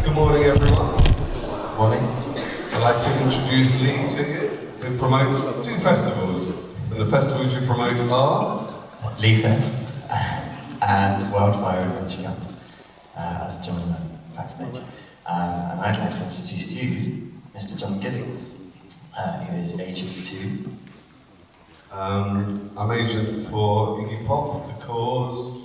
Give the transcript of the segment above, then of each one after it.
Good morning, everyone. Good morning. I'd like to introduce Lee to you, who promotes two festivals. And the festivals you promote are? LeeFest and Wildfire Adventure Camp, as John backstage. And I'd like to introduce you, Mr. John Giddings, who is Agent 2. I'm agent for Iggy Pop, The Cause,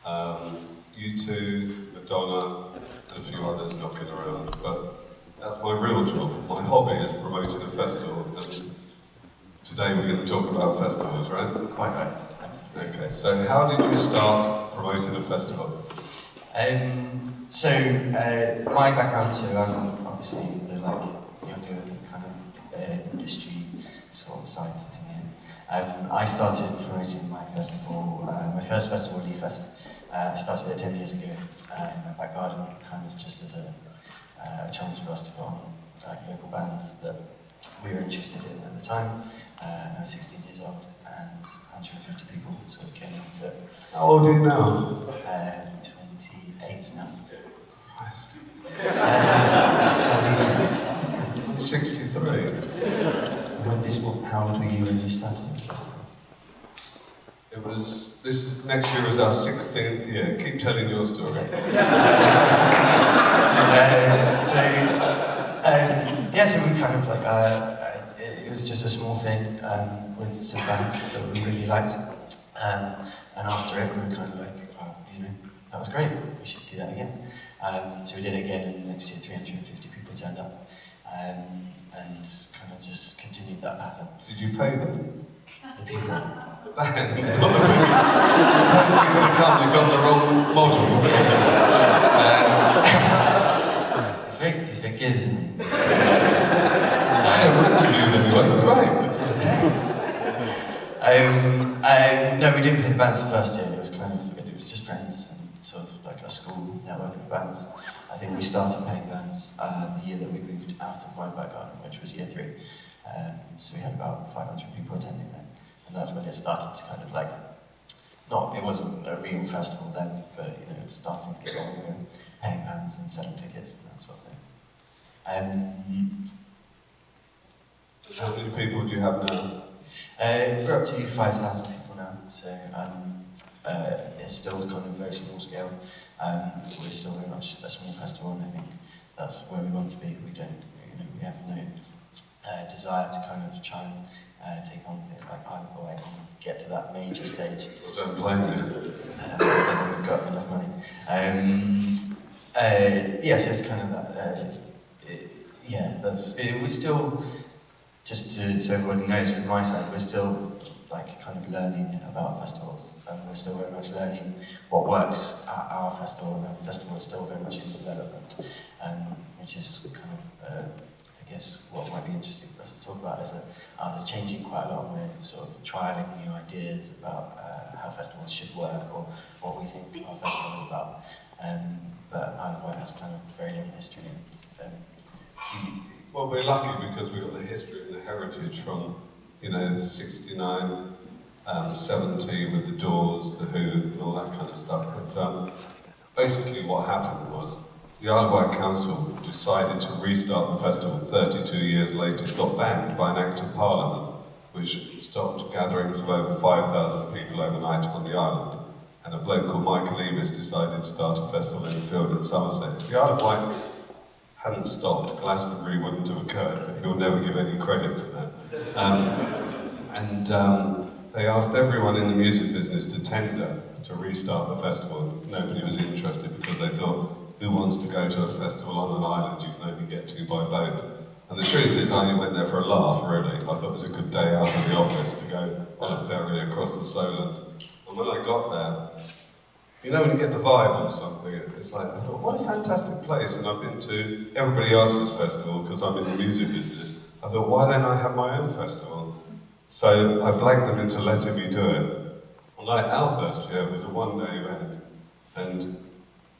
U2, Madonna, and a few others knocking around. But that's my real job. My hobby is promoting a festival. And today we're going to talk about festivals, right? Quite right. Okay, so how did you start promoting a festival? My background too, I'm obviously like younger kind of industry sort of sciences in here. I started promoting my festival, my first festival, LeeFest. I started it 10 years ago in my back garden, kind of just as a chance for us to put on local bands that we were interested in at the time. I was 16 years old and 150 people sort of came into it. How old are you now? 28 now. Christ. How I'm 63. How old were you when you started? Next year is our 16th year. Keep telling your story. So we kind of like, it was just a small thing with some bands that we really liked. And after it, we were kind of like, oh, that was great, we should do that again. So we did it again, and the next year 350 people turned up. And kind of just continued that pattern. Did you pay them? The people. The band? You've got the wrong model. He's a bit good, isn't he? I never interviewed anyone, great. No, we didn't pay the bands the first year. It was just friends and sort of like a school network of bands. I think we started paying bands the year that we moved out of my back garden, which was year 3. So we had about 500 people attending then. And that's when it started to kind of like, it wasn't a real festival then, but it was starting to get on with paying bands and selling tickets and that sort of thing. How many people do you have now? We're up to 5,000 people now, so it's still kind of very small scale. We're still very much a small festival, and I think that's where we want to be. We have no desire to kind of try and take on things like Wight and get to that major stage. Well, don't blame you. We've got enough money. So it's kind of that. It was still, just so everyone knows from my side, we're still like kind of learning about festivals, and we're still very much learning what works at our festival, and our festival is still very much in development, which is kind of, I guess, what might be interesting for us to talk about is that ours is changing quite a lot. We're sort of trialling new ideas about how festivals should work or what we think our festival is about, but Wight has kind of very long history. So, well, we're lucky because we've got the history and the heritage from, 69, 70 with the Doors, the Who, and all that kind of stuff. But basically what happened was the Isle of Wight Council decided to restart the festival 32 years later. It got banned by an Act of Parliament, which stopped gatherings of over 5,000 people overnight on the island. And a bloke called Michael Leavis decided to start a festival in the field in Somerset. If the Isle of Wight hadn't stopped, Glastonbury wouldn't have occurred, but he'll never give any credit for that. They asked everyone in the music business to tender to restart the festival. Nobody was interested because they thought, who wants to go to a festival on an island you can only get to by boat? And the truth is, I only went there for a laugh, really. I thought it was a good day out of the office to go on a ferry across the Solent. And when I got there, when you get the vibe of something, it's like, I thought, what a fantastic place. And I've been to everybody else's festival because I'm in the music business. I thought, why don't I have my own festival? So I blagged them into letting me do it. And like our first year, it was a one-day event. And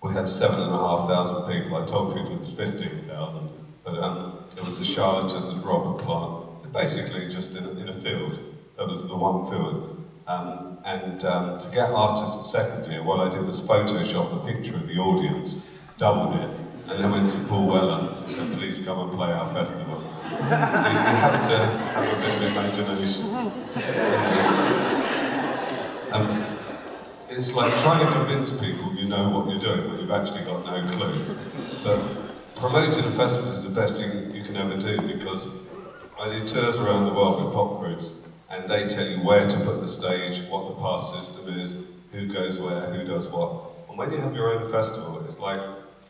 we had 7,500 people. I told people it was 15,000. But it was the Charlatans Robert plant, basically just in a field. That was the one field. To get artists the second year, what I did was Photoshop the picture of the audience, doubled it, and then went to Paul Weller, said, please come and play our festival. You have to have a bit of imagination. It's like trying to convince people you know what you're doing when you've actually got no clue. But promoting a festival is the best thing you can ever do, because I do tours around the world with pop groups, and they tell you where to put the stage, what the pass system is, who goes where, who does what. And when you have your own festival, it's like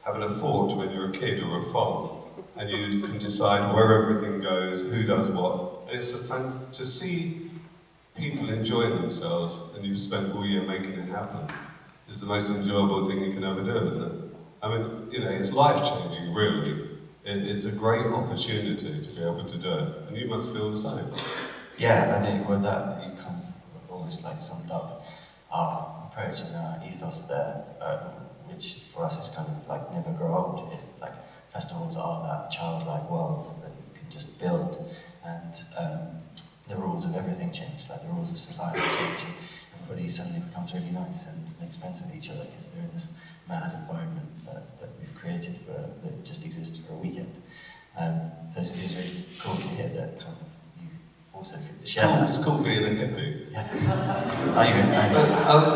having a fort when you're a kid or a farm, and you can decide where everything goes, who does what. And it's a fun to see people enjoying themselves, and you've spent all year making it happen. It's the most enjoyable thing you can ever do, isn't it? I mean, you know, it's life-changing, really. It's a great opportunity to be able to do it, and you must feel the same. Yeah, I think with that, you kind of almost like summed up our approach and our ethos there, which for us is kind of like never grow old. Like festivals are that childlike world that you can just build, and the rules of everything change, like the rules of society change. Everybody suddenly becomes really nice and makes friends with each other because they're in this mad environment that we've created that just exists for a weekend. So it's really cool to hear that kind of you also share that. It's called being a hippie. Yeah. Are you?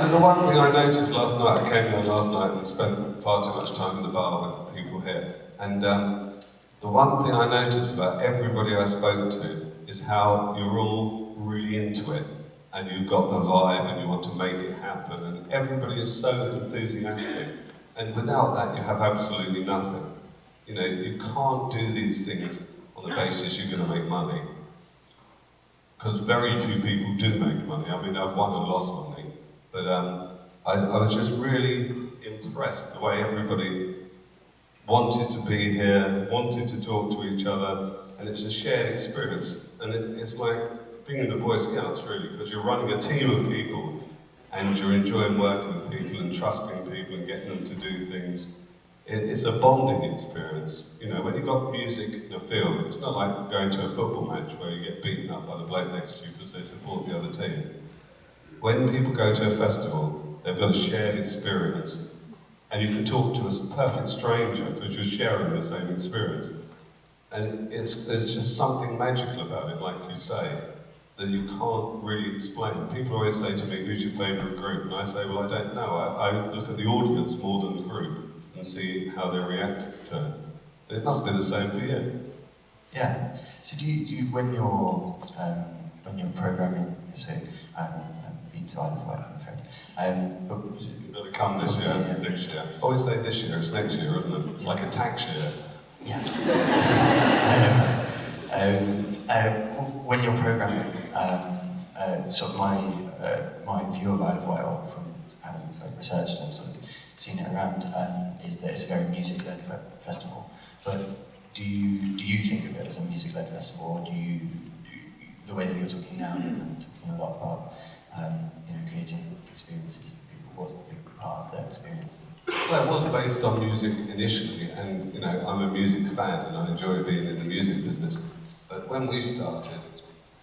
And the one thing I noticed last night, I came here last night and spent far too much time in the bar with people here, and the one thing I noticed about everybody I spoke to is how you're all really into it, and you've got the vibe and you want to make it happen, and everybody is so enthusiastic, and without that you have absolutely nothing. You know, you can't do these things on the basis you're going to make money, because very few people do make money. I mean, I've won and lost money, but I was just really impressed the way everybody wanted to be here, wanted to talk to each other, and it's a shared experience. And it's like being in the Boy Scouts, really, because you're running a team of people, and you're enjoying working with people and trusting people and getting them to do things. It's a bonding experience. You know, when you've got music in a field, it's not like going to a football match where you get beaten up by the bloke next to you because they support the other team. When people go to a festival, they've got a shared experience, and you can talk to a perfect stranger because you're sharing the same experience. And there's just something magical about it, like you say, that you can't really explain. People always say to me, who's your favourite group? And I say, well, I don't know. I look at the audience more than the group and see how they react to it. It must be the same for you. Yeah. So do you when you're programming, so I've been to Isle of Wight, I'm afraid. But You've got to come this year, next year. I always say this year, it's next year, isn't it? It's like a tax year. Yeah. When you're programming, sort of my view of Isle of Wight, or from having researched and sort of seen it around, is that it's a very music-led festival. But do you think of it as a music-led festival, or do you the way that you're talking now and talking a lot about creating experiences for people? What's the big part of their experience? Well, it was based on music initially, and you know, I'm a music fan and I enjoy being in the music business. But when we started,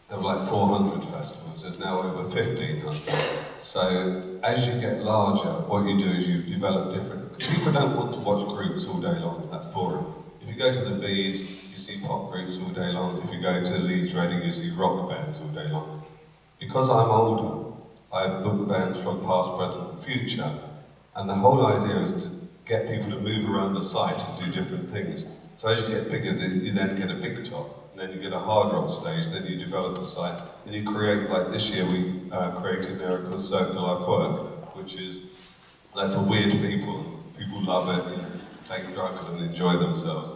there were like 400 festivals. There's now over 1,500. So as you get larger, what you do is you develop different. People don't want to watch groups all day long. That's boring. If you go to the Bees, you see pop groups all day long. If you go to Leeds Reading, you see rock bands all day long. Because I'm older, I book bands from past, present, and future. And the whole idea is to get people to move around the site and do different things. So as you get bigger, you then get a big top, and then you get a hard rock stage, then you develop the site, and you create, like this year we created an area called Cirque de la Quirk, which is like for weird people. People love it, and take drugs and enjoy themselves.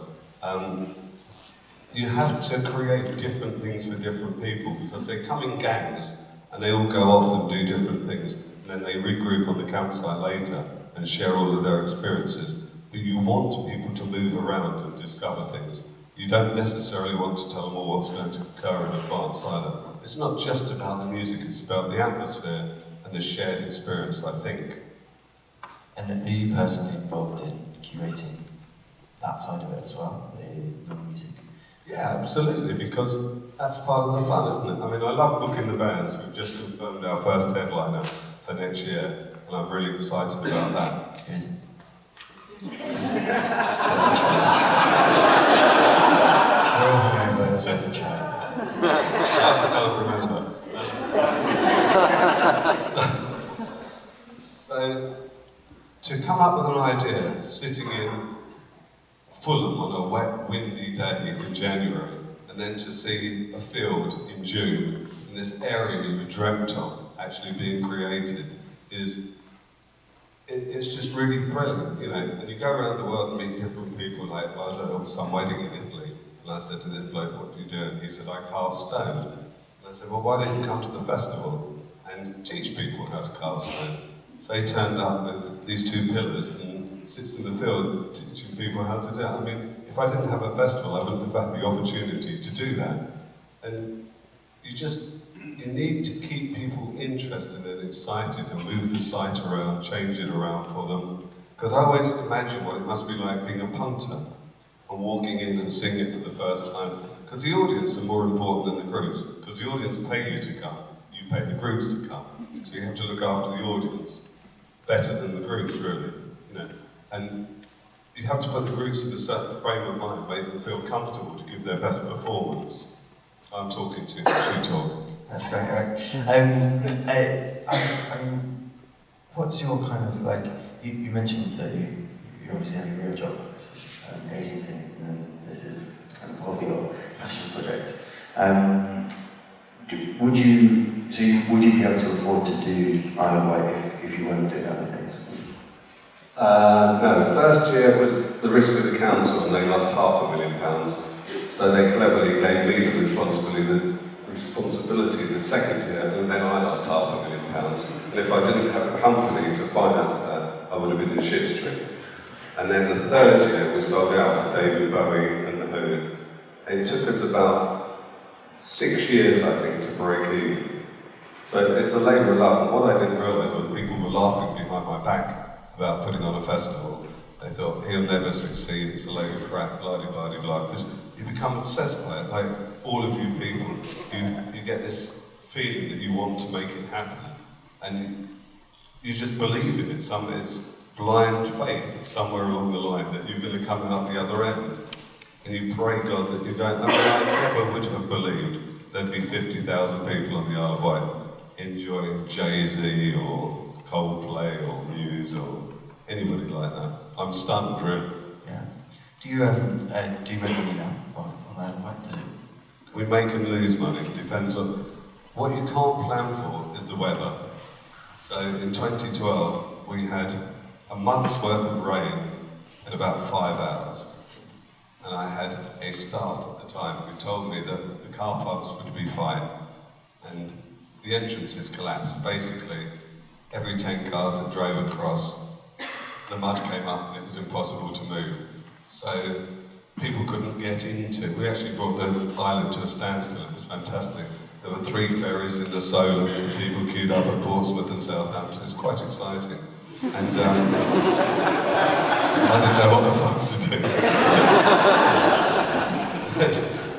You have to create different things for different people, because they come in gangs, and they all go off and do different things. And then they regroup on the campsite later and share all of their experiences. But you want people to move around and discover things. You don't necessarily want to tell them all what's going to occur in advance either. It's not just about the music, it's about the atmosphere and the shared experience, I think. And are you personally involved in curating that side of it as well, the music? Yeah, absolutely, because that's part of the fun, isn't it? I mean, I love booking the bands. We've just confirmed our first headliner for next year, and I'm really excited about that. Who is it? sitting in Fulham on a wet, windy day in January, and then to see a field in June, and this area you dreamt of actually being created it's just really thrilling, you know. And you go around the world and meet different people. Like, I was at some wedding in Italy, and I said to this bloke, "What do you do?" And he said, "I carve stone." And I said, "Well, why don't you come to the festival and teach people how to carve stone?" So he turned up with these two pillars and sits in the field teaching people how to do it. I mean, if I didn't have a festival, I wouldn't have had the opportunity to do that. And you need to keep people interested and excited and move the site around, change it around for them. Because I always imagine what it must be like being a punter and walking in and singing it for the first time. Because the audience are more important than the groups. Because the audience pay you to come. You pay the groups to come. So you have to look after the audience better than the groups, really. You know? And you have to put the groups in a certain frame of mind, make them feel comfortable to give their best performance. I'm talking to you, talk. That's great, right? What's your kind of like, you mentioned that you obviously have a real job, agency, and then this is kind of hobby or passion project. Would you be able to afford to do Isle of Wight if you weren't doing other things? No, first year it was the risk of the council and they lost £500,000. So they cleverly gave me the responsibility the second year, and then I lost £500,000. And if I didn't have a company to finance that, I would have been in shit street. And then the third year we sold out with David Bowie and the Who. And it took us about 6 years, I think, to break even. So it's a labour of love. And what I didn't realise was people were laughing behind my back about putting on a festival. They thought, he'll never succeed, it's a load of crap, blah-de-blah-de-blah. Because you become obsessed by it, like all of you people. You get this feeling that you want to make it happen. And you just believe in it. It's blind faith somewhere along the line that you're going to come out the other end. And you pray God that you don't. I mean, I never would have believed there'd be 50,000 people on the Isle of Wight enjoying Jay-Z or Coldplay or Muse or anybody like that. I'm stunned, really. Yeah. Do you make money now on Isle of Wight? Does it? We make and lose money. It depends on what you can't plan for is the weather. So in 2012 we had a month's worth of rain in about 5 hours, and I had a staff at the time who told me that the car parks would be fine, and the entrances collapsed. Basically, every 10 cars that drove across, the mud came up and it was impossible to move. So people couldn't get into it. We actually brought the island to a standstill. It was fantastic. There were 3 ferries in the Solent and people queued up at Portsmouth and Southampton. It was quite exciting. And I didn't know what the fuck to do.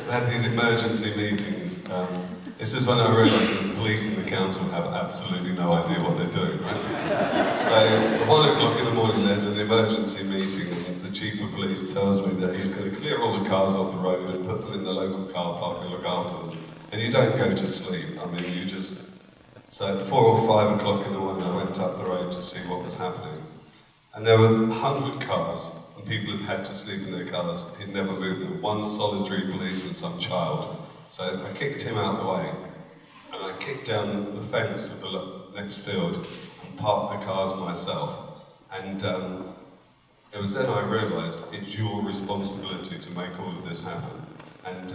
We had these emergency meetings. This is when I realised that the police and the council have absolutely no idea what they're doing, right? So at 1 o'clock in the morning there's an emergency meeting and the chief of police tells me that he's going to clear all the cars off the road and put them in the local car park and look after them. And you don't go to sleep, I mean you just... So at 4 or 5 o'clock in the morning I went up the road to see what was happening. And there were 100 cars and people had to sleep in their cars. He'd never moved them. One solitary policeman, some child. So I kicked him out of the way, and I kicked down the fence of the next field and parked the cars myself. And it was then I realised it's your responsibility to make all of this happen. And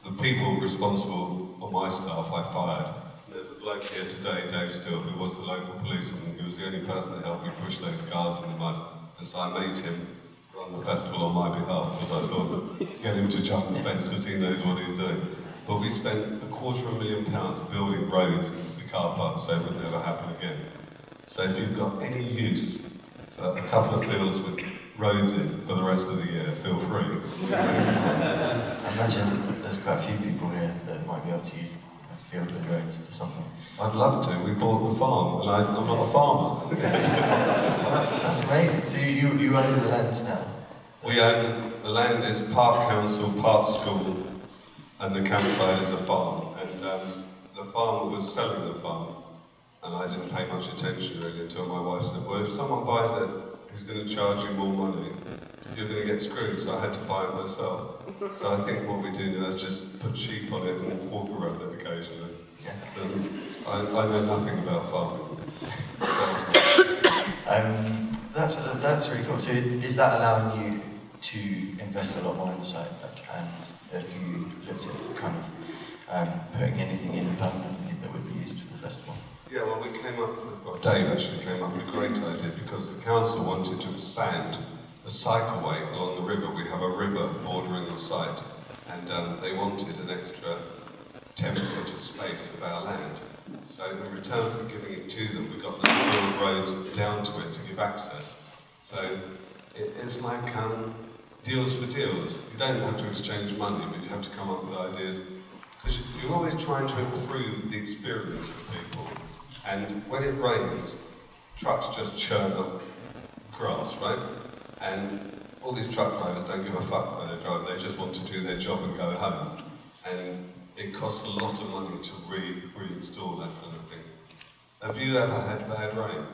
the people responsible on my staff I fired. There's a bloke here today, Dave Steele, who was the local policeman, who was the only person that helped me push those cars in the mud. And so I made him run the festival on my behalf because I thought, get him to jump the fence because he knows what he's doing. But we spent £250,000 building roads into the car park so it would never happen again. So if you've got any use for a couple of fields with roads in for the rest of the year, feel free. I imagine there's quite a few people here that might be able to use a field with roads for something. I'd love to. We bought the farm, and I'm not a farmer. Well, that's amazing. So you own the land now? We own the land. Is part council, part school, and the campsite is a farm. And the farmer was selling the farm, and I didn't pay much attention really until my wife said, "Well, if someone buys it, who's going to charge you more money, you're going to get screwed, so I had to buy it myself. So I think what we do now is just put sheep on it and walk around it occasionally. I know nothing about farming. That's really cool. So is that allowing you to invest a lot more in the site? And have you looked at kind of putting anything in permanently that would be used for the festival? Yeah, well, Dave actually came up with a great idea because the council wanted to expand the cycleway along the river. We have a river bordering the site, and they wanted an extra 10 foot of space of our land. So in return for giving it to them, we got them to build roads down to it to give access. So it's like deals for deals. You don't have to exchange money, but you have to come up with ideas. Because you're always trying to improve the experience for people. And when it rains, trucks just churn up grass, right? And all these truck drivers don't give a fuck when they're driving, they just want to do their job and go home. And it costs a lot of money to reinstall that kind of thing. Have you ever had bad rain?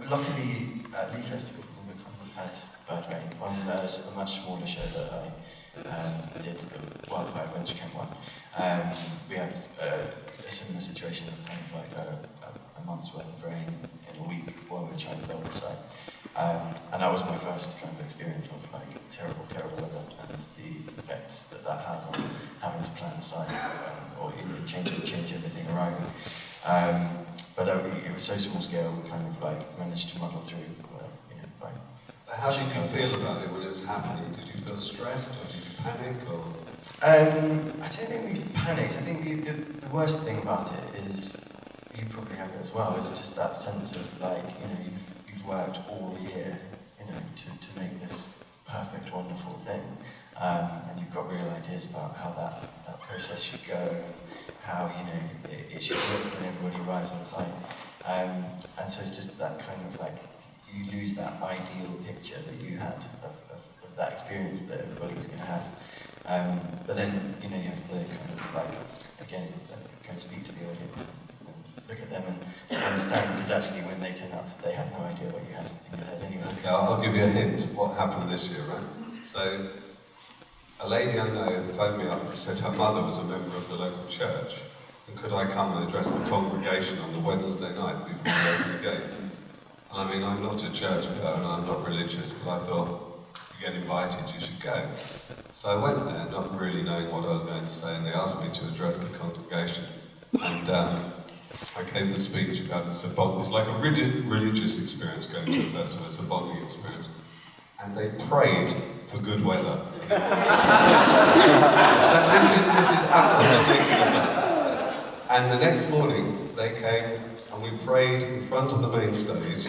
Luckily, at LeeFest, we haven't had bad rain. On a much smaller show that I did, the Wildfire Adventure Camp one, we had a similar situation of kind of like a month's worth of rain in a week while we were trying to build the site. And that was my first kind of experience of like terrible weather and the effects that has on having to plan a site or change everything around. But it was so small scale, we kind of like managed to muddle through. How did you feel about it when it was happening? Did you feel stressed or did you panic? Or? I don't think we panicked. I think the worst thing about it is, you probably have it as well, is just that sense of like, you've worked all year, to make this perfect, wonderful thing. And you've got real ideas about how that process should go, how, it should look when everybody arrives on site. And so it's just that kind of like, you lose that ideal picture that you had of that experience that everybody was going to have. But then, you have to kind of like, again, go and speak to the audience and look at them and understand, because actually when they turn up, they have no idea what you had in your head anyway. Okay, I'll give you a hint what happened this year, right? So, a lady I know phoned me up and said her mother was a member of the local church, and could I come and address the congregation on the Wednesday night before we open the gates? I mean, I'm not a church goer and I'm not religious, but I thought, if you get invited, you should go. So I went there, not really knowing what I was going to say, and they asked me to address the congregation. And I gave the speech about it's like a religious experience going to a festival, it's a bonding experience. And they prayed for good weather. This is absolutely ridiculous. And the next morning, they came and we prayed in front of the main stage,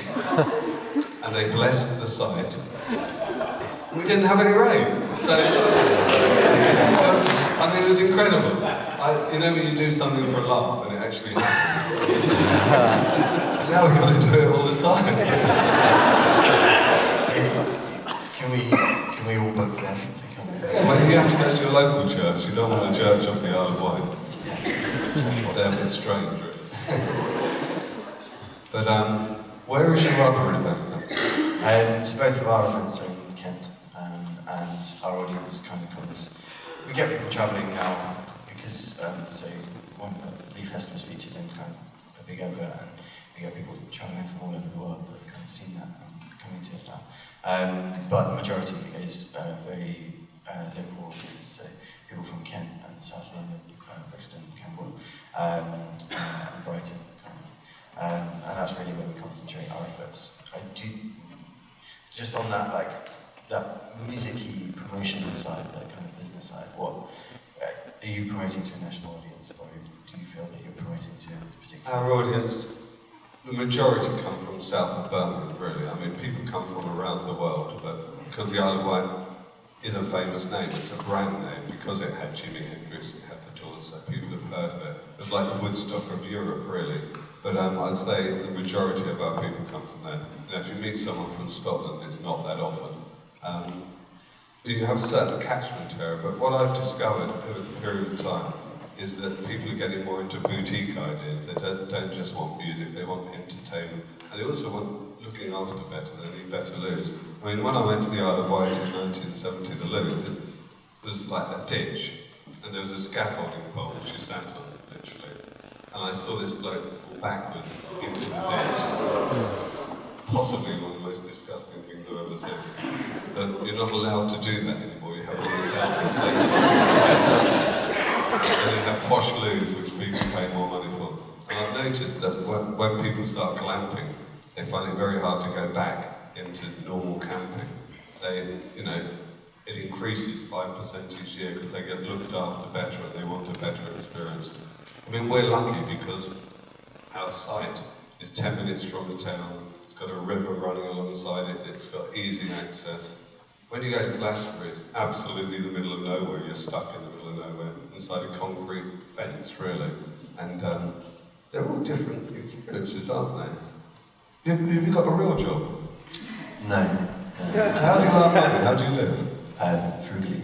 and they blessed the site. We didn't have any rain, so I mean, it was incredible. When you do something for a laugh and it actually happens. Now we've got to do it all the time. Can we all book them to come in? Yeah, well, you have to go to your local church. You don't want a church off the Isle of Wight. They're a bit strange, really. But where is your other event? So both of our events are in Kent, and our audience kind of comes. We get people travelling now because LeeFest was featured in kind of a big advert, and we get people travelling from all over the world that have kind of seen that coming to it now. But the majority is very local, so people from Kent and South London, Brixton, Camberwell, and Brighton. And that's really where we concentrate our efforts. Just on that, like, that music-y promotion side, that kind of business side, what are you promoting to a national audience, or do you feel that you're promoting to a particular? Our audience, the majority come from south of Birmingham, really. I mean, people come from around the world, but because the Isle of Wight is a famous name, it's a brand name, because it had Jimi Hendrix, it had the Doors, so people have heard of it. It's like the Woodstock of Europe, really. But I'd say the majority of our people come from there. And if you meet someone from Scotland, it's not that often. You have a certain catchment area, but what I've discovered over the period of time is that people are getting more into boutique ideas. They don't just want music, they want entertainment. And they also want looking after better, they need better loos. I mean, when I went to the Isle of Wight in 1970, the loo was like a ditch, and there was a scaffolding pole which you sat on, literally. And I saw this bloke fall backwards into the ditch. Possibly one of the most disgusting things I've ever seen. But you're not allowed to do that anymore. You have all these health and safety. And you have posh loos which people pay more money for. And I've noticed that when people start glamping, they find it very hard to go back into normal camping. They, you know, it increases 5% each year because they get looked after better and they want a better experience. I mean, we're lucky because our site is 10 minutes from the town. It's got a river running alongside it. It's got easy access. When you go to Glastonbury, it's absolutely the middle of nowhere. You're stuck in the middle of nowhere, inside a concrete fence, really. And they're all different experiences, aren't they? Have you got a real job? No. How do you earn money? How do you live? Frugally.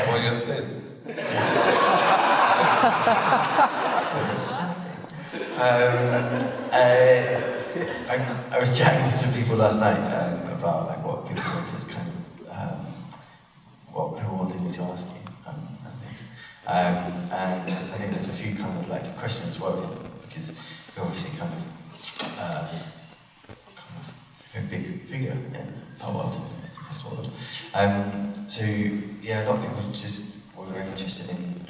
Well, you're thin. I was chatting to some people last night about like what people wanted kind of what people wanted me to ask you and things. And I think there's a few kind of like questions worrying because you're obviously kind of a big figure in our world, in the festival world. So yeah, a lot of people just were very interested in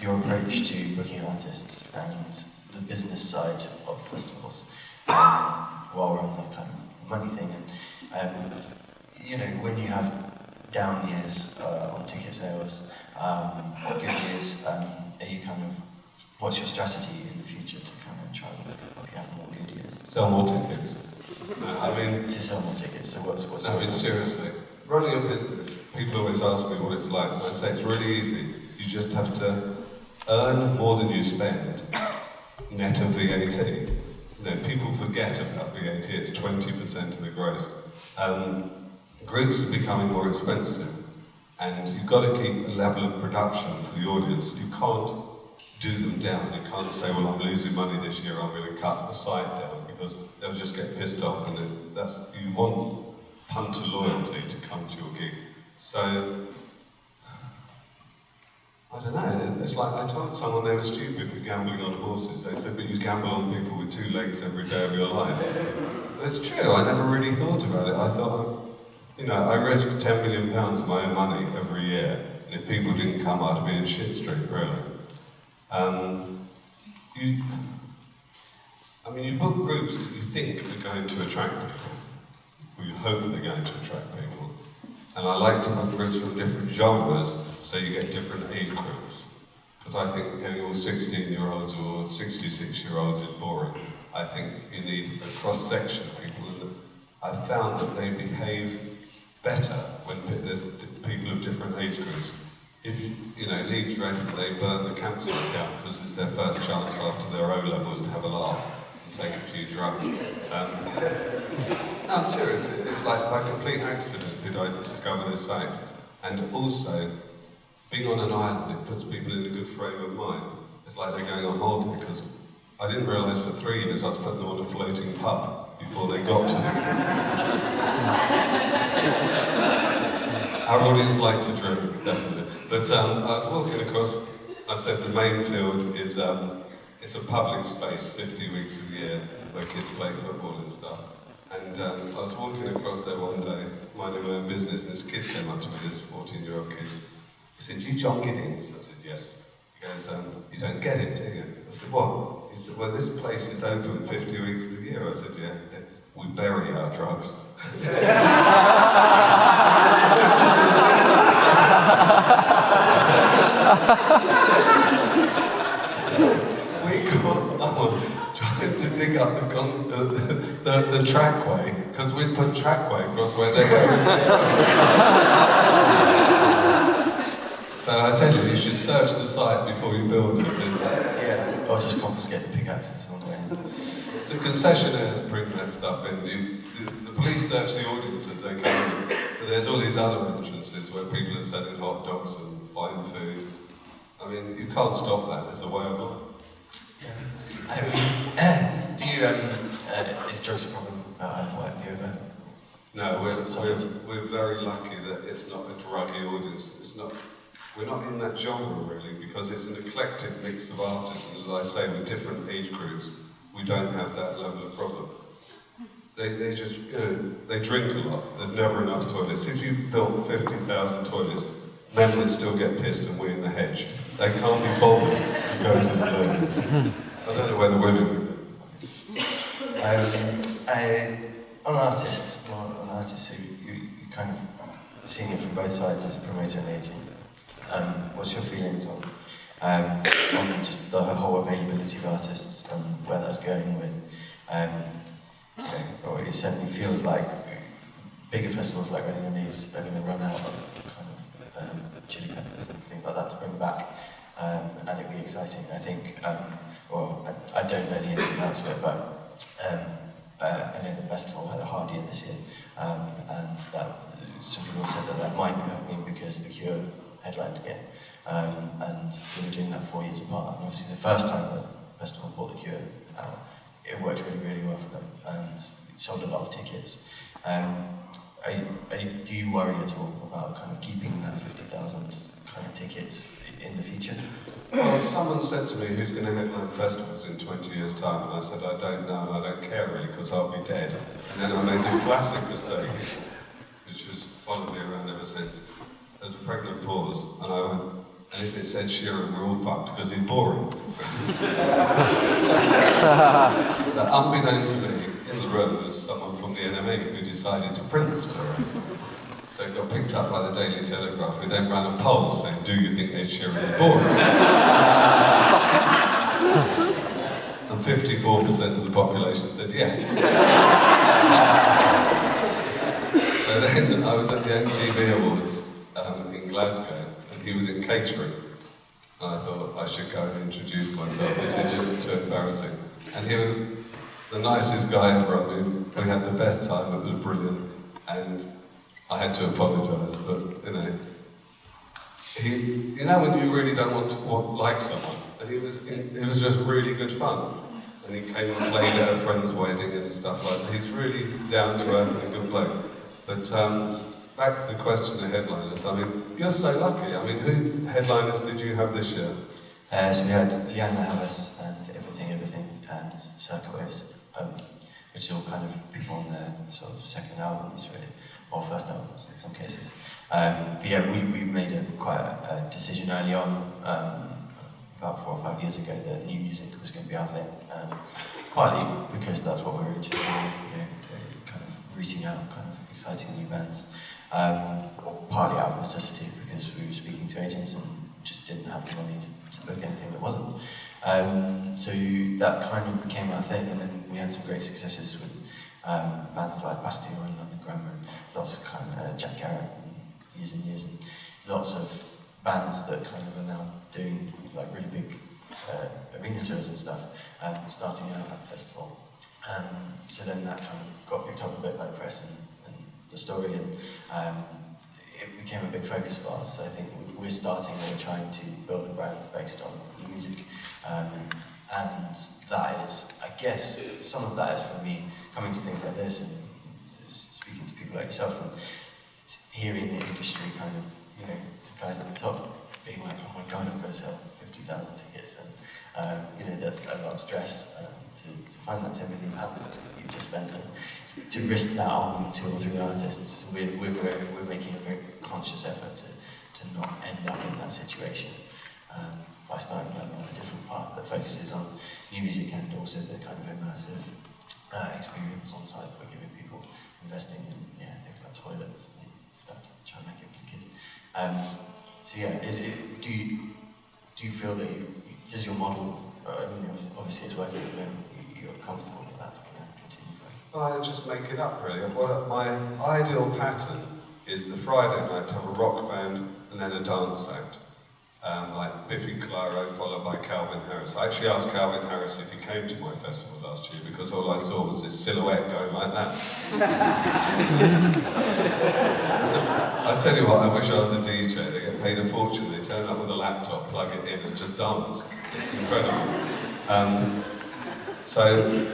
your approach to booking artists and the business side of festivals. While we're on the kind of money thing, and you know, when you have down years on ticket sales or good years, are you kind of, what's your strategy in the future to kind of try and have more good years? Sell more tickets. I mean, to sell more tickets. So what's I mean, seriously, running a business, people always ask me what it's like, and I say it's really easy. You just have to earn more than you spend, net of VAT. You know, people forget about VAT, it's 20% of the gross. Groups are becoming more expensive, and you've got to keep a level of production for the audience. You can't do them down. You can't say, well, I'm losing money this year, I'm going to cut the site down, because they'll just get pissed off, and you want punter loyalty to come to your gig. So, I don't know, it's like I told someone they were stupid for gambling on horses. They said, but you gamble on people with 2 legs every day of your life. It's true, I never really thought about it. I thought, you know, I risk £10 million of my own money every year, and if people didn't come, I'd be in shit street, really. You book groups that you think are going to attract people, or you hope they're going to attract people. And I like to book groups from different genres, so you get different age groups. Because I think getting all 16-year-olds or 66-year-olds is boring. I think you need a cross-section of people, and I've found that they behave better when there's people of different age groups. If you know, Leeds ready, they burn the campsite down because it's their first chance after their O-levels to have a laugh and take a few drugs. No, I'm serious, it's like by complete accident did I discover this fact. And also, being on an island, it puts people in a good frame of mind. It's like they're going on holiday, because I didn't realise for 3 years I was putting them on a floating pub before they got to me. Our audience like to drink, definitely. But I was walking across, I said the main field is it's a public space 50 weeks of the year where kids play football and stuff. And I was walking across there one day, minding my own business, and this kid came up to me, this 14-year-old kid. He said, "You John Giddings?" I said, "Yes." He goes, "You don't get it, do you?" I said, "What?" He said, "Well, this place is open 50 weeks of the year." I said, "Yeah." He said, "We bury our drugs." We caught someone trying to dig up the trackway, because we put trackway across where they're going. So I tell you, you should search the site before you build it. Yeah, or just confiscate the pickaxes on the way. The concessionaires bring that stuff in. The police search the audience as they come in. But there's all these other entrances where people are selling hot dogs and fine food. I mean, you can't stop that. There's a way of life. Yeah. Do you, is drugs a problem? What have you ever? No, we're very lucky that it's not a druggy audience. We're not in that genre really, because it's an eclectic mix of artists, and as I say, with different age groups, we don't have that level of problem. They just, they drink a lot. There's never enough toilets. If you built 50,000 toilets, men would still get pissed and wee in the hedge. They can't be bothered to go to the loo. I don't know where the women would. On an artist who you kind of seeing it from both sides as a promoter and agent. What's your feelings on just the whole availability of artists and where that's going with? Or it certainly feels like bigger festivals like Reading and Leeds are going to run out of kind of Chili Peppers and things like that to bring back, and it'd be exciting. I think, I don't know the ins and outs of it, but I know the festival had a hard year this year, and that some people said that might have been because The Cure headlined again, and they were doing that 4 years apart. And obviously, the first time the festival brought The Cure out, it worked really, really well for them and sold a lot of tickets. Do you worry at all about kind of keeping that 50,000 kind of tickets in the future? Well, someone said to me, who's going to headline festivals in 20 years' time? And I said, I don't know, and I don't care really, because I'll be dead. And then I made the classic mistake, which has followed me around ever since. There's a pregnant pause, and I went, and if it said Sheeran, we're all fucked, because he's boring. So unbeknownst to me, in the room was someone from the NME who decided to print the story. So it got picked up by the Daily Telegraph, who then ran a poll saying, do you think Ed Sheeran is boring? And 54% of the population said yes. So then I was at the MTV Awards in Glasgow, and he was in catering. And I thought I should go and introduce myself, this is just too embarrassing. And he was the nicest guy ever. I mean, we had the best time, it was brilliant. And I had to apologise, but you know when you really don't want to like someone, and it was just really good fun. And he came and played at a friend's wedding and stuff like that. He's really down to earth and a good bloke. But back to the question of headliners, I mean, you're so lucky. I mean, who headliners did you have this year? So we had Leanne Harris and Everything, and Circuit Waves, which is all kind of people on their sort of second albums, really. Or first albums in some cases. But yeah, we made quite a decision early on, about 4 or 5 years ago, that new music was going to be our thing. Partly because that's what we were interested in, kind of reaching out, kind of exciting new bands. Or partly out of necessity, because we were speaking to agents and just didn't have the money to book anything that wasn't. So that kind of became our thing, and then we had some great successes with bands like Bastille and London Grammar, and lots of kind of Jack Garrett, and years, and lots of bands that kind of are now doing like really big arena tours and stuff, starting out at the festival. So then that kind of got picked up a bit by the press and the story, and it became a big focus of ours. So I think we're starting and we're trying to build a brand based on music, and that is, I guess, some of that is for me coming to things like this and speaking to people like yourself and hearing the industry kind of, guys at the top being like, oh my god, I've got to sell 50,000 tickets, and that's a lot of stress to find that £10 million that you've just spent, and to risk that on 2 or 3 artists. We're making a very conscious effort to not end up in that situation by starting them on a different path that focuses on new music and also the kind of immersive experience on site we're giving people, investing in things like toilets and stuff to try and make it good. So yeah, do you feel that does your model, obviously it's working, you're comfortable that that's going to continue? I just make it up really. Well, my ideal pattern is the Friday night to have a rock band and then a dance act. like Biffy Clyro followed by Calvin Harris. I actually asked Calvin Harris if he came to my festival last year because all I saw was this silhouette going like that. I tell you what, I wish I was a DJ. They get paid a fortune. They turn up with a laptop, plug it in and just dance. It's incredible. So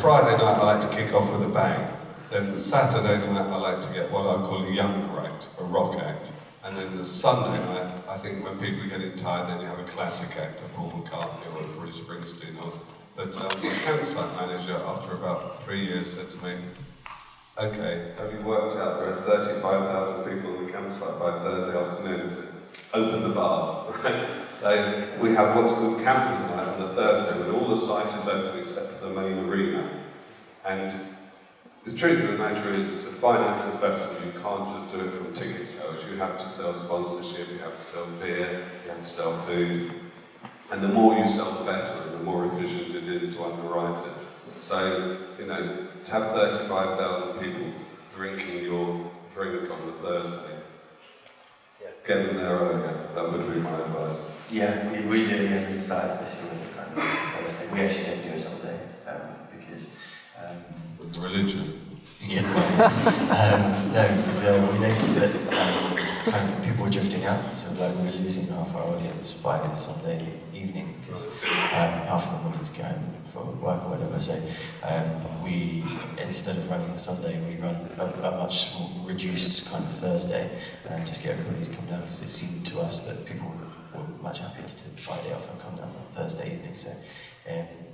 Friday night I like to kick off with a bang. Then Saturday night I like to get what I call a younger act, a rock act. And then the Sunday night, I think when people are getting tired, then you have a classic act, a Paul McCartney or a Bruce Springsteen. But the campsite manager, after about 3 years, said to me, "Okay, have you worked out there are 35,000 people in the campsite by Thursday afternoon?" He said, "Open the bars." So we have what's called Campers Night on the Thursday, when all the site is open except for the main arena. And the truth of the matter is, it's a financial festival. You can't just do it from ticket sales. You have to sell sponsorship, you have to sell beer, you have to sell food. And the more you sell, the better, and the more efficient it is to underwrite it. So, you know, to have 35,000 people drinking your drink on the Thursday, get them there earlier. That would be my advice. Yeah, we do. Yeah, we started this year with kind of Thursday. We actually don't do a Sunday because. Religious. Yeah. No, because we noticed that kind of people were drifting out, so like we were losing half our audience by Sunday evening because half of them wanted to go home for work or whatever. So we, instead of running the Sunday, we run a much more reduced kind of Thursday and just get everybody to come down because it seemed to us that people were much happier to take Friday off and come down on Thursday evening. So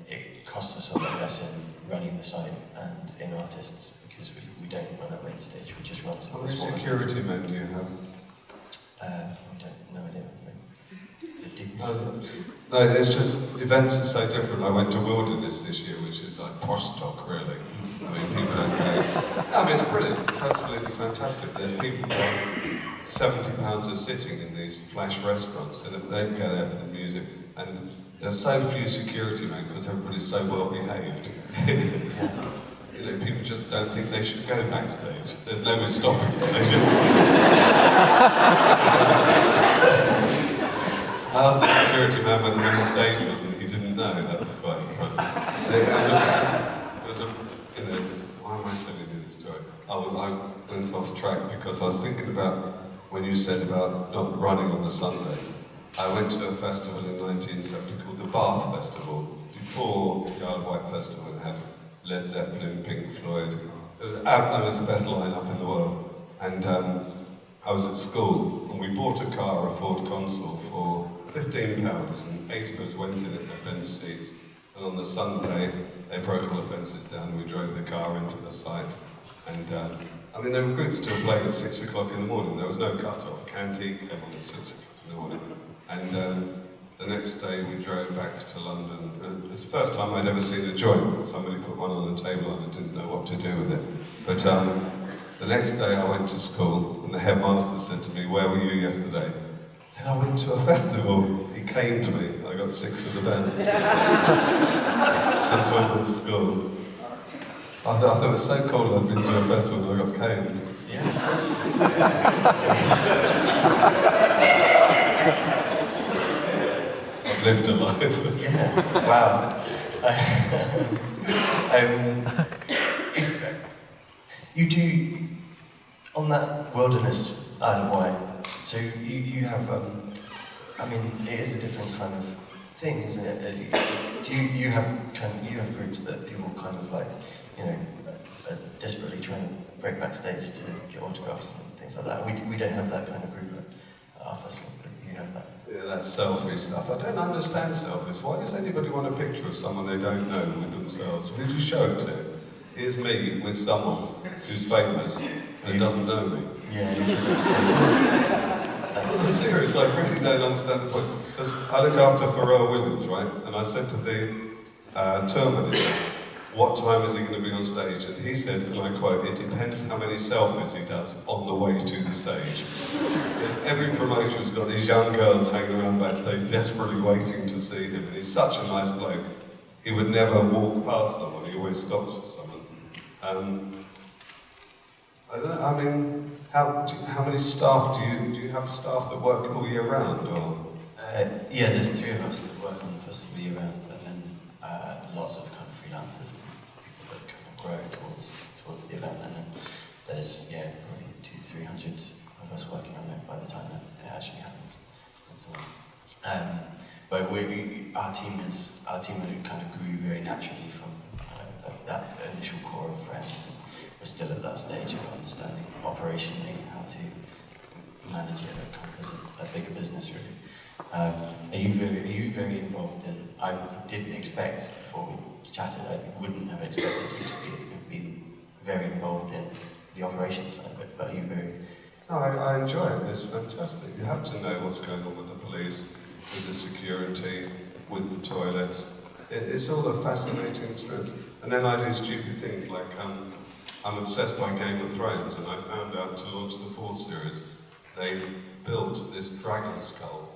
it costs us a lot less in running the site and in artists because we don't run a main stage, we just run How many security men do you have? I don't, no idea. 50. No, it's just, events are so different. I went to Wilderness this year, which is like posh stock, really. I mean, people don't pay. I mean, it's brilliant. It's absolutely fantastic. There's people paying £70 a sitting in these flash restaurants, and they go there for the music. And there's so few security men because everybody's so well behaved. You know, people just don't think they should go backstage. There's no one stopping them. I asked the security man when the main stage was, and he didn't know. That was quite impressive. You know, why am I telling you this story? I went off track because I was thinking about when you said about not running on the Sunday. I went to a festival in 1970 called the Bath Festival. Before the Isle of Wight Festival, it had Led Zeppelin, Pink Floyd. It was the best lineup in the world. And I was at school, and we bought a car, a Ford Consul, for £15, and 8 of us went in it, their bench seats. And on the Sunday, they broke all the fences down, and we drove the car into the site. And I mean, there were groups still playing at 6 o'clock in the morning. There was no cut-off. Canteen came on at 6 o'clock in the morning. And the next day we drove back to London. And it's the first time I'd ever seen a joint. Somebody put one on the table and I didn't know what to do with it. But the next day I went to school and the headmaster said to me, "Where were you yesterday?" I said, "I went to a festival." He came to me. I got 6 of the best. Sent to school. I thought it was so cool. I'd been to a festival and I got caned. Yeah. Lived a life. Yeah. Wow. You do on that Wilderness Isle of Wight. So you have. I mean, it is a different kind of thing, isn't it? Do you have groups that people kind of like, you know, are desperately trying to break backstage to get autographs and things like that. We don't have that kind of group at our festival. You have that. Yeah, that's selfie stuff. I don't understand selfies. Why does anybody want a picture of someone they don't know with themselves? Who do you show it to? Here's me with someone who's famous and doesn't know me. Yeah. I'm serious, I really don't understand the point. Because I look after Pharrell Williams, right? And I said to the tour manager, "What time is he going to be on stage?" And he said, and I quote, "It depends how many selfies he does on the way to the stage." Because every promotion's got these young girls hanging around backstage desperately waiting to see him. And he's such a nice bloke. He would never walk past someone, he always stops for someone. I don't know, I mean, how many staff do you have staff that work all year round? Or? Yeah, there's 3 of us that work on the festival year round, and then lots of kind of freelancers and people that kind of grow towards the event, and then there's probably 200-300 of us working on it by the time that it actually happens. And so, but our team kind of grew very naturally from that initial core of friends, and we're still at that stage of understanding operationally how to manage it kind of as a bigger business, really. Are you very involved in? I didn't expect before we chatted. I wouldn't have expected you to be very involved in the operations side of it. But are you very? No, I enjoy it. It's fantastic. You have to know what's going on with the police, with the security, with the toilets. It's all a fascinating experience. And then I do stupid things like I'm obsessed by Game of Thrones, and I found out to launch the 4th series, they built this dragon skull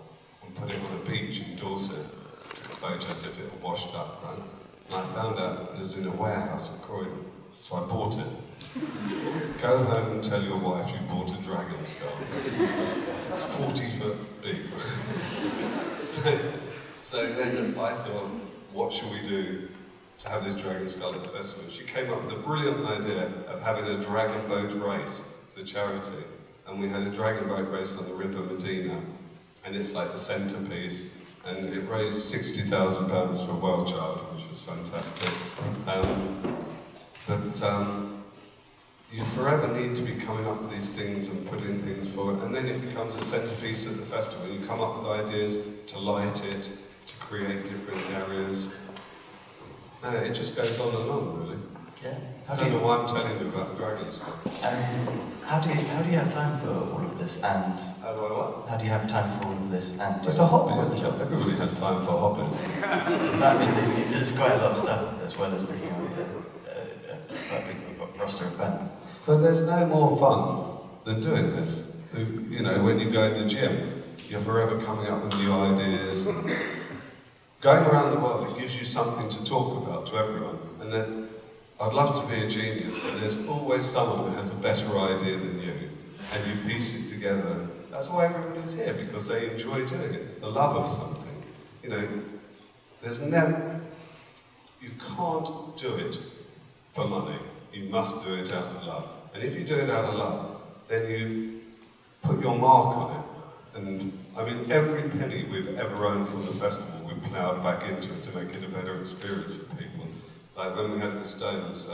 and put it on a beach in Dorset, took a photo as if it had washed up, right? And I found out it was in a warehouse at Croydon, so I bought it. Go home and tell your wife you bought a dragon skull. It's 40 foot big. so then I thought, what should we do to have this dragon skull at the festival? She came up with a brilliant idea of having a dragon boat race for charity. And we had a dragon boat race on the River Medina, and it's like the centrepiece, and it raised £60,000 for a well child, which was fantastic. You forever need to be coming up with these things and putting things forward, and then it becomes a centrepiece at the festival. You come up with ideas to light it, to create different areas. No, it just goes on and on, really. Yeah. I don't know why I'm telling you about the dragon skull. How do you have time for all of this? And How do I what? how do you have time for all of this? And It's a hobby, isn't it? Everybody has time for hobbies. I mean, there's quite a lot of stuff as well as the a big roster of bands. But there's no more fun than doing this. You know, when you go in the gym, you're forever coming up with new ideas. Going around the world, it gives you something to talk about to everyone. And then, I'd love to be a genius, but there's always someone who has a better idea than you, and you piece it together. That's why everybody's here, because they enjoy doing it. It's the love of something. You know, you can't do it for money. You must do it out of love. And if you do it out of love, then you put your mark on it. And I mean, every penny we've ever earned from the festival, we've ploughed back into it to make it a better experience for people. Like when we had the Stones,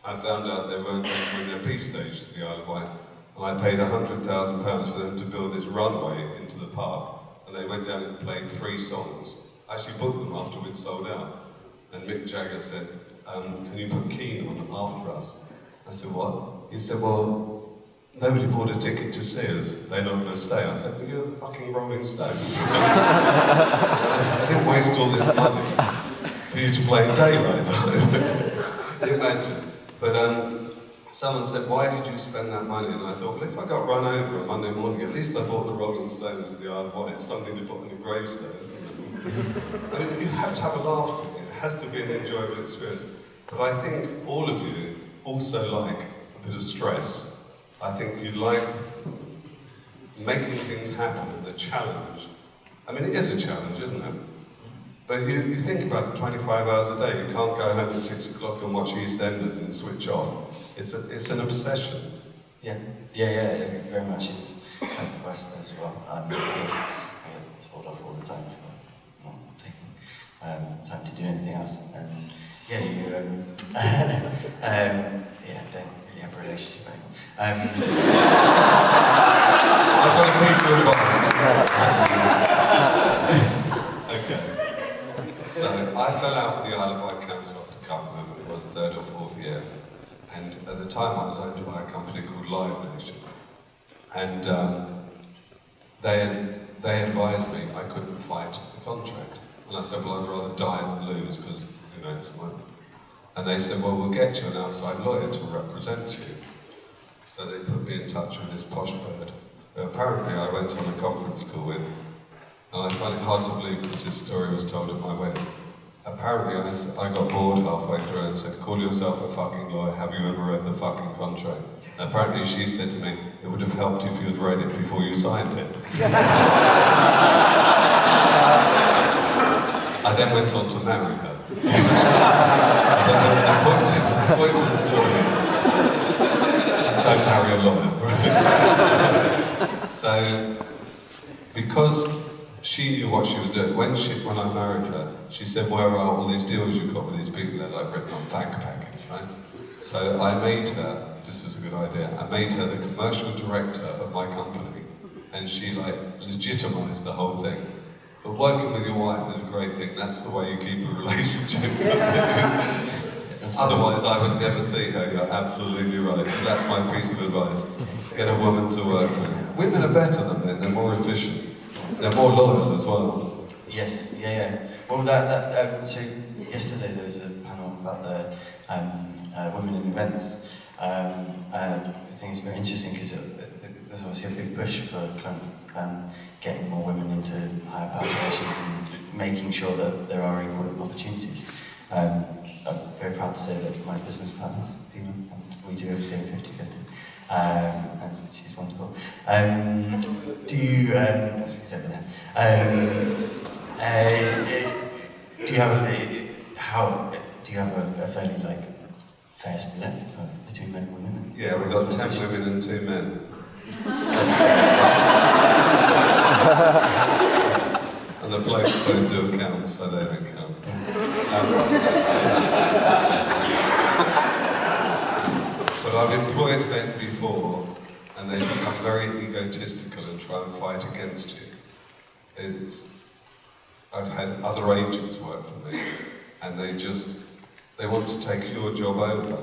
I found out they weren't going to bring their B stage to the Isle of Wight, and I paid £100,000 for them to build this runway into the park, and they went down and played 3 songs. I actually booked them after we'd sold out, and Mick Jagger said, can you put Keane on after us? I said, what? He said, well, nobody bought a ticket to see us, they're not going to stay. I said, well, you're the fucking Rolling Stones. I didn't waste all this money for you to play daylight. Imagine. But someone said, why did you spend that money? And I thought, well, if I got run over on Monday morning, at least I bought the Rolling Stones to the Isle of Wight, something to put on a gravestone. I mean, you have to have a laugh with it. It has to be an enjoyable experience. But I think all of you also like a bit of stress. I think you like making things happen and the challenge. I mean, it is a challenge, isn't it? But you think about it 25 hours a day. You can't go home at 6 o'clock and watch EastEnders and switch off. It's an obsession. Yeah, it very much is kind of for us as well. I get told off all the time for not taking time to do anything else. And yeah, you don't really have a relationship anymore. I've got a piece of advice. Okay. So I fell out with the Isle of Wight Council after Cardiff, it was 3rd or 4th year, and at the time I was owned by a company called Live Nation, and they advised me I couldn't fight the contract, and I said, well, I'd rather die than lose, because, you know, it's mine. And they said, well, we'll get you an outside lawyer to represent you. So they put me in touch with this posh bird, who apparently I went on a conference call with. And I find it hard to believe because this story was told at my wedding. Apparently I got bored halfway through and said, call yourself a fucking lawyer, have you ever read the fucking contract? And apparently she said to me, it would have helped if you'd read it before you signed it. I then went on to marry her. The point of the story is, don't marry a lawyer. So, because she knew what she was doing, when I married her, she said, where are all these deals you've got with these people that I've written on fag packets, right? So I made her, this was a good idea, I made her the commercial director of my company, and she legitimised the whole thing. But working with your wife is a great thing. That's the way you keep a relationship. Otherwise, I would never see her. You're absolutely right. So that's my piece of advice. Get a woman to work with. Women are better than men. They're more efficient. They're more loyal as well. Yes, yeah. Well, so yesterday there was a panel about the women in events. I think it's very interesting because there's obviously a big push for kind of getting more women into higher power positions and making sure that there are equal opportunities. I'm very proud to say that my business partner is female, and we do everything 50-50. And she's wonderful. Do you, she's over there. Do you have a fairly fair split between men and women? Yeah, we've got 10 women and 2 men. And the blokes don't do accounts, so they don't count. But I've employed men before, and they become very egotistical and try and fight against you. I've had other agents work for me, and they want to take your job over.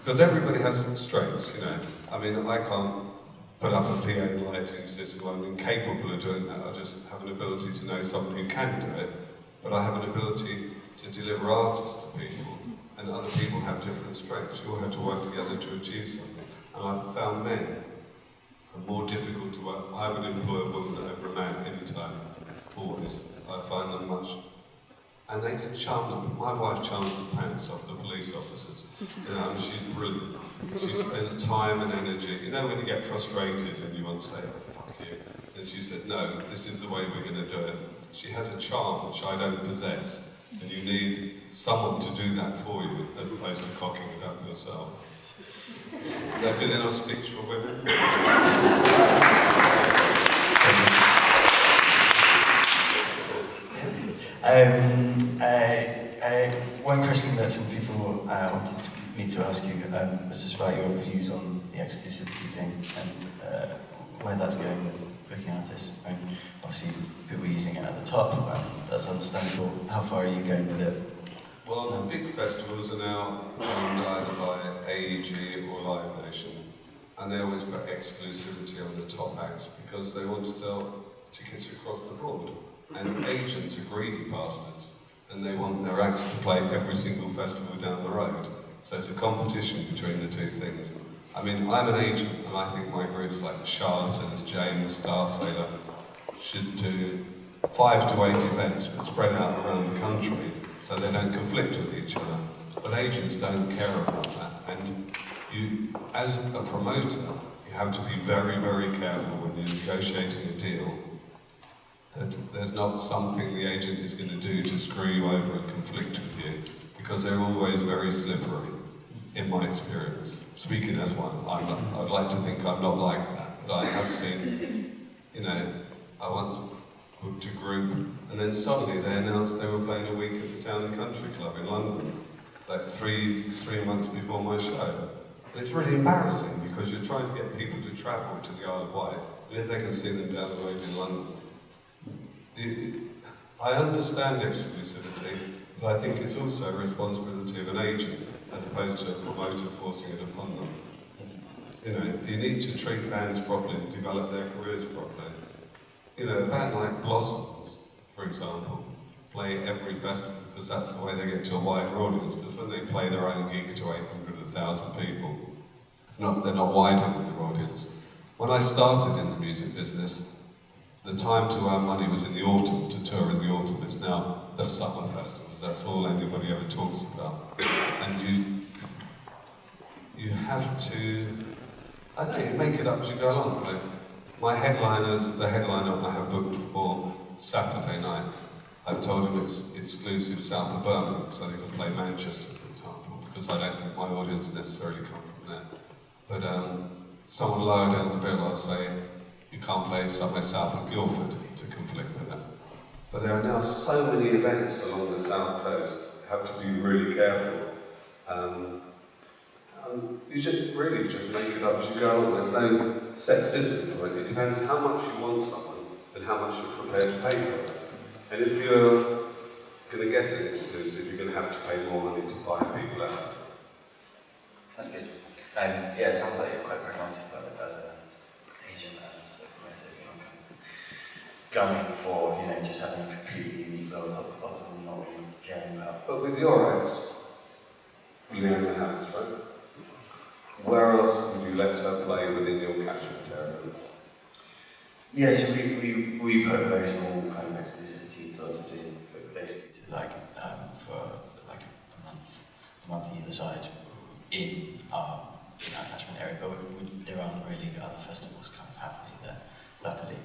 Because everybody has strengths, you know. I mean, I can't put up a PA lighting system. I'm incapable of doing that. I just have an ability to know someone who can do it, but I have an ability to deliver artists to people, and other people have different strengths. You all have to work together to achieve something. And I've found men are more difficult to work. I would employ a woman over a man any time, always. I find them much, and they can charm them. My wife charms the pants off the police officers. You know, I mean, she's brilliant. She spends time and energy. You know when you get frustrated and you want to say, oh, fuck you, and she said, no, this is the way we're going to do it. She has a charm which I don't possess, and you need someone to do that for you, as opposed to cocking it up yourself. Is that good enough speech for women? One question that some people wanted me to ask you was just about your views on the exclusivity thing and where that's going with booking artists. I mean, obviously, people are using it at the top, that's understandable. How far are you going with it? Well, the big festivals are now owned either by AEG or Live Nation, and they always put exclusivity on the top acts because they want to sell tickets across the board. And agents are greedy bastards, and they want their acts to play every single festival down the road. So it's a competition between the two things. I mean, I'm an agent, and I think my groups like the Charlatans, James, Star Sailor should do 5 to 8 events, but spread out around the country so they don't conflict with each other. But agents don't care about that, and you, as a promoter, you have to be very, very careful when you're negotiating a deal that there's not something the agent is going to do to screw you over and conflict with you, because they're always very slippery, in my experience. Speaking as one, I'd like to think I'm not like that, but I have seen, you know, I once booked a group, and then suddenly they announced they were playing a week at the Town and Country Club in London, like three months before my show. And it's really embarrassing, because you're trying to get people to travel to the Isle of Wight, and if they can see them down the road in London. I understand exclusivity, but I think it's also a responsibility of an agent, as opposed to a promoter forcing it upon them. You know, you need to treat bands properly and develop their careers properly. You know, a band like Blossoms, for example, play every festival because that's the way they get to a wider audience, because when they play their own gig to 800 or 1,000 people, they're not widening their audience. When I started in the music business, the time to earn money was in the autumn, to tour in the autumn. It's now the summer festivals. That's all anybody ever talks about. And you have to, I don't know, you make it up as you go along. Like, the headliner I have booked for Saturday night, I've told him it's exclusive south of Birmingham, so they can play Manchester, for example, because I don't think my audience necessarily come from there. But someone lower down the bill, I'll say, you can't play somewhere south of Guildford to conflict with that. But there are now so many events along the south coast, you have to be really careful. You just really just make it up as you go on. There's no set system for it. It depends how much you want someone and how much you're prepared to pay for it. And if you're going to get it exclusive, you're going to have to pay more money to buy people out. That's good. Yeah, it sounds like you're quite pragmatic about it as an agent and promoter, going for, just having a completely unique bill top to bottom and not really caring about. But with your ex, Leanne Harris, right? Where else would you let her play within your catchment area? Yeah, so we put a very small kind of exclusivity clauses in, basically to for like a month either side in our catchment area, but there aren't really other festivals kind of happening there. Luckily,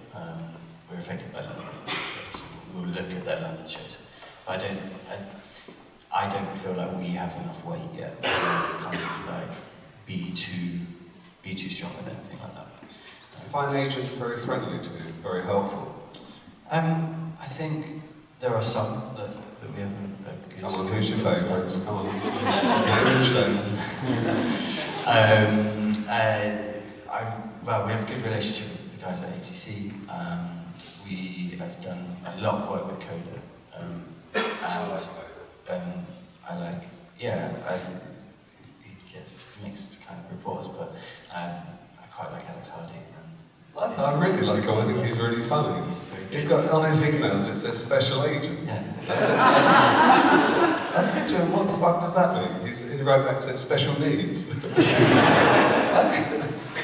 we're affected by London, so we'll look at their London shows. But I don't feel like we have enough weight yet to kind of like be too strong with anything like that. I find agents very friendly to you, very helpful. I think there are some that we haven't a good. Come on, who's your favourites? Come on. Well, we have a good relationship with the guys at ATC. We have done a lot of work with Coda, and I like, he gets mixed kind of reports, but I quite like Alex Hardy. I really like him. I think he's really funny. He's got on his emails, it says special agent. Yeah. I said to him, what the fuck does that mean? He wrote back and said special needs.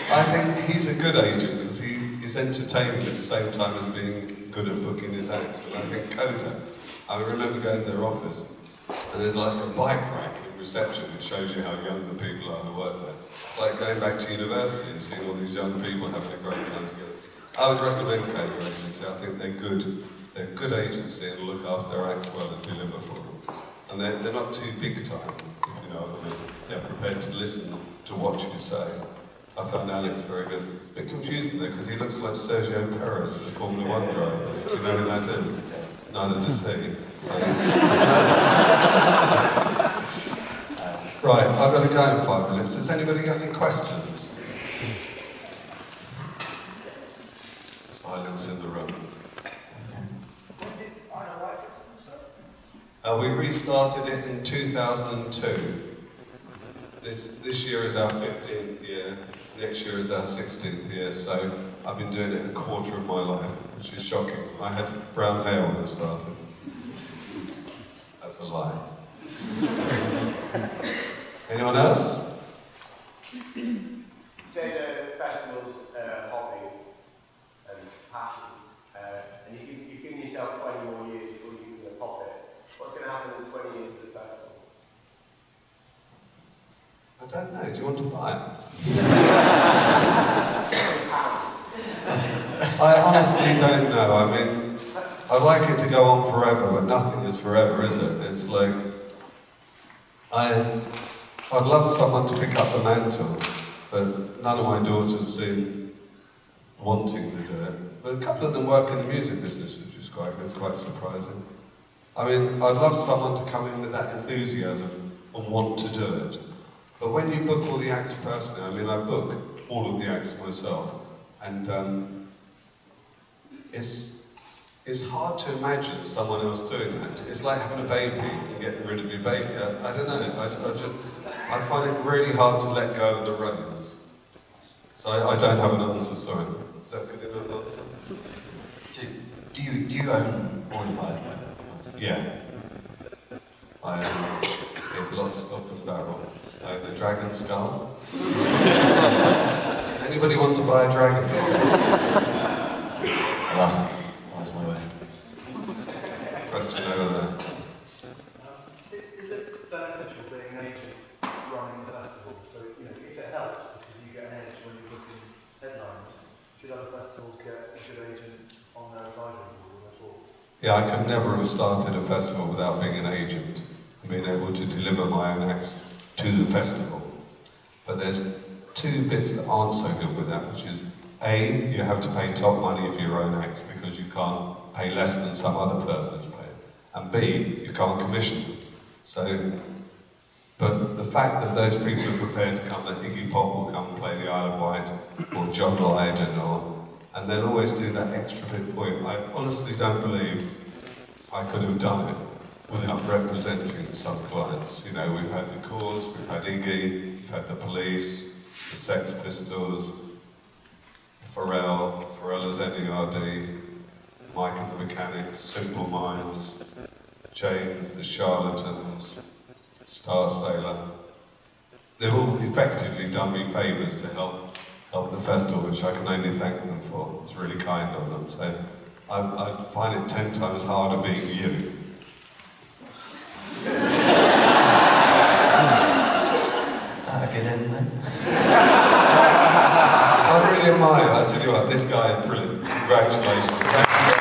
I think he's a good agent because he is entertaining at the same time as being good at booking his acts. And I think Coda, I remember going to their office and there's like a bike rack in reception which shows you how young the people are who work there. It's like going back to university and seeing all these young people having a great time together. I would recommend Coda Agency. I think they're good. They're a good agency and look after their acts well and deliver for them. And they're not too big time, if you know what I mean. They're prepared to listen to what you say. I found Alex very good. A bit confusing though, because he looks like Sergio Perez, the Formula 1 driver. Do you know who that is? Neither does he. Right, I've got to go in 5 minutes. Has anybody got any questions? Silence in the room. We restarted it in 2002. This year is our 15th year. Next year is our 16th year, so I've been doing it a quarter of my life, which is shocking. I had brown hair when I started. That's a lie. Anyone else? You say the festival's hobby and passion, and you've given yourself 20 more years before you can pop it. What's going to happen in 20 years to the festival? I don't know. Do you want to buy it? I honestly don't know. I mean, I'd like it to go on forever, but nothing is forever, is it? It's like, I'd love someone to pick up the mantle, but none of my daughters seem wanting to do it. But a couple of them work in the music business, which is quite good, quite surprising. I mean, I'd love someone to come in with that enthusiasm and want to do it. But when you book all the acts personally, I mean, I book all of the acts myself, and it's hard to imagine someone else doing that. It's like having a baby and getting rid of your baby. I don't know. I find it really hard to let go of the reins. So I don't have an answer. Sorry. Is that good enough answer? Do you own all of it? Yeah. I get lock, stock and barrel. The dragon skull. Anybody want to buy a dragon? I'll ask my way. Question over there. Is it beneficial being an agent running the festival? So, if it helps because you get an edge when you're booking headliners, should other festivals get a good agent on their advisory board at all? Yeah, I could never have started a festival without being an agent and being able to deliver my own acts to the festival. But there's two bits that aren't so good with that, which is A, you have to pay top money for your own acts because you can't pay less than some other person is paying. And B, you can't commission them. So, but the fact that those people are prepared to come, that Iggy Pop will come and play the Isle of Wight, or John Lydon, and they'll always do that extra bit for you. I honestly don't believe I could have done it without representing some clients. You know, we've had The Cause, we've had Iggy, we've had The Police, the Sex Pistols, Pharrell's NERD, Mike and the Mechanics, Simple Minds, James, The Charlatans, Star Sailor. They've all effectively done me favours to help the festival, which I can only thank them for. It's really kind of them. So I find it 10 times harder being you. That a good end, no? I really admire. I tell you what, this guy is brilliant. Congratulations. Thank you.